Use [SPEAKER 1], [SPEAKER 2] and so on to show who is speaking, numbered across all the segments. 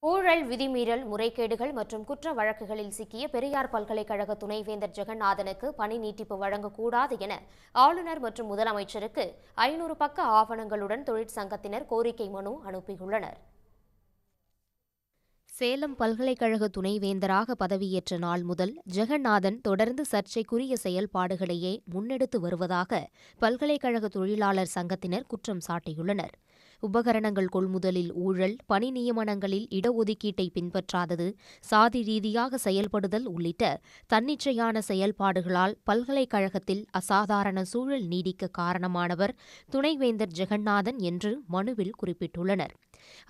[SPEAKER 1] ஊழல், விதிமீறல், முறைகேடுகள் மற்றும் குற்ற வழக்குகளில் சிக்கிய பெரியார் பல்கலைக்கழக துணைவேந்தர் ஜெகநாதனுக்கு பணி நீட்டிப்பு வழங்கக்கூடாது என ஆளுநர் மற்றும் முதலமைச்சருக்கு 500 பக்க ஆவணங்களுடன் தொழிற்சங்கத்தினர் கோரிக்கை மனு அனுப்பியுள்ளனர். சேலம் பல்கலைக்கழக துணைவேந்தராக பதவியேற்ற நாள் முதல் ஜெகநாதன் தொடர்ந்து சர்ச்சைக்குரிய செயல்பாடுகளையே முன்னெடுத்து வருவதாக பல்கலைக்கழக தொழிலாளர் சங்கத்தினர் குற்றம் சாட்டியுள்ளனர். உபகரணங்கள் கொள்முதலில் ஊழல், பணி நியமனங்களில் இடஒதுக்கீட்டை பின்பற்றாதது, சாதி ரீதியாக செயல்படுதல் உள்ளிட்ட தன்னிச்சையான செயல்பாடுகளால் பல்கலைக்கழகத்தில் அசாதாரண சூழல் நீடிக்க காரணமானவர் துணைவேந்தர் ஜெகநாதன் என்று மனுவில் குறிப்பிட்டுள்ளனர்.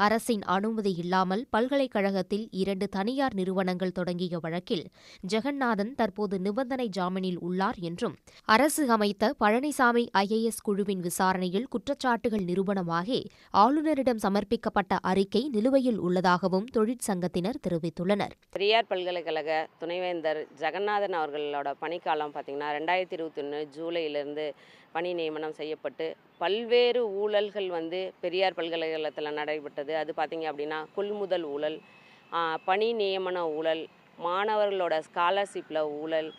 [SPEAKER 1] அரசின் அனுமதி இல்லாமல் பல்கலைக்கழகத்தில் 2 தனியார் நிறுவனங்கள் தொடங்கிய வழக்கில் ஜெகநாதன் தற்போது நிபந்தனை ஜாமீனில் உள்ளார் என்றும், அரசு அமைத்த பழனிசாமி IAS குழுவின் விசாரணையில் குற்றச்சாட்டுகள் நிரூபணமாகி ஆளுநரிடம் சமர்ப்பிக்கப்பட்ட அறிக்கை நிலுவையில் உள்ளதாகவும் தொழிற்சங்கத்தினர் தெரிவித்துள்ளனர்.
[SPEAKER 2] பெரியார் பல்கலைக்கழக துணைவேந்தர் ஜெகநாதன் அவர்களோட பணிக்காலம் பார்த்தீங்கன்னா 2021 ஜூலையிலிருந்து பணி நியமனம் செய்யப்பட்டு பல்வேறு ஊழல்கள் பெரியார் பல்கலைக்கழகத்தில் நடைபெற்றது. அது பார்த்தீங்க அப்படின்னா கொள்முதல் ஊழல், பணி நியமன ஊழல், மாணவர்களோட ஸ்காலர்ஷிப்பில் ஊழல்,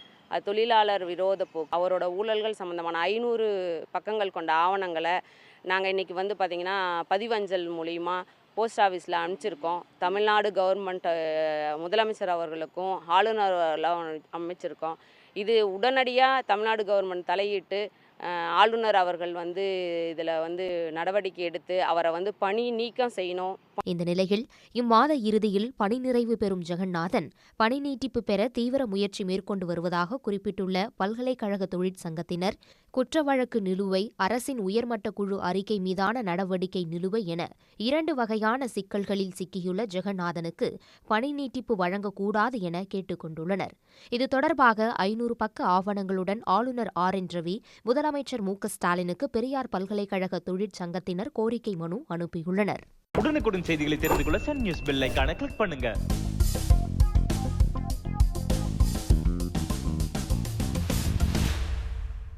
[SPEAKER 2] தொழிலாளர் விரோத போக்கு, அவரோட ஊழல்கள் சம்மந்தமான 500 பக்கங்கள் கொண்ட ஆவணங்களை நாங்கள் இன்றைக்கி பார்த்திங்கன்னா பதிவஞ்சல் மூலிமா போஸ்ட் ஆஃபீஸில் அனுப்பிச்சிருக்கோம். தமிழ்நாடு கவர்மெண்ட் முதலமைச்சர் அவர்களுக்கும் ஆளுநரெல்லாம் அமைச்சிருக்கோம். இது உடனடியாக தமிழ்நாடு கவர்மெண்ட் தலையிட்டு ஆளுநர் அவர்கள் இதில் நடவடிக்கை எடுத்து அவரை பணி நீக்கம் செய்யணும்.
[SPEAKER 1] இந்த நிலையில் இம்மாத இறுதியில் பணி நிறைவு பெறும் ஜெகநாதன் பணி நீட்டிப்பு பெற தீவிர முயற்சி மேற்கொண்டு வருவதாக குறிப்பிட்டுள்ள பல்கலைக்கழக தொழிற்சங்கத்தினர் குற்ற வழக்கு நிலுவை, அரசின் உயர்மட்ட குழு அறிக்கை மீதான நடவடிக்கை நிலுவை என 2 வகையான சிக்கல்களில் சிக்கியுள்ள ஜெகநாதனுக்கு பணி நீட்டிப்பு வழங்கக்கூடாது என கேட்டுக் கொண்டுள்ளனர். இது தொடர்பாக 500 பக்க ஆவணங்களுடன் ஆளுநர் RN ரவி, முதலமைச்சர் மு.க.ஸ்டாலினுக்கு பெரியார் பல்கலைக்கழக தொழிற்சங்கத்தினர் கோரிக்கை மனு அனுப்பியுள்ளனர்.
[SPEAKER 3] உடனுக்குடன் செய்திகளை தெரிந்து கொள்ள சன் நியூஸ் பெல் ஐகானை கிளிக் பண்ணுங்க.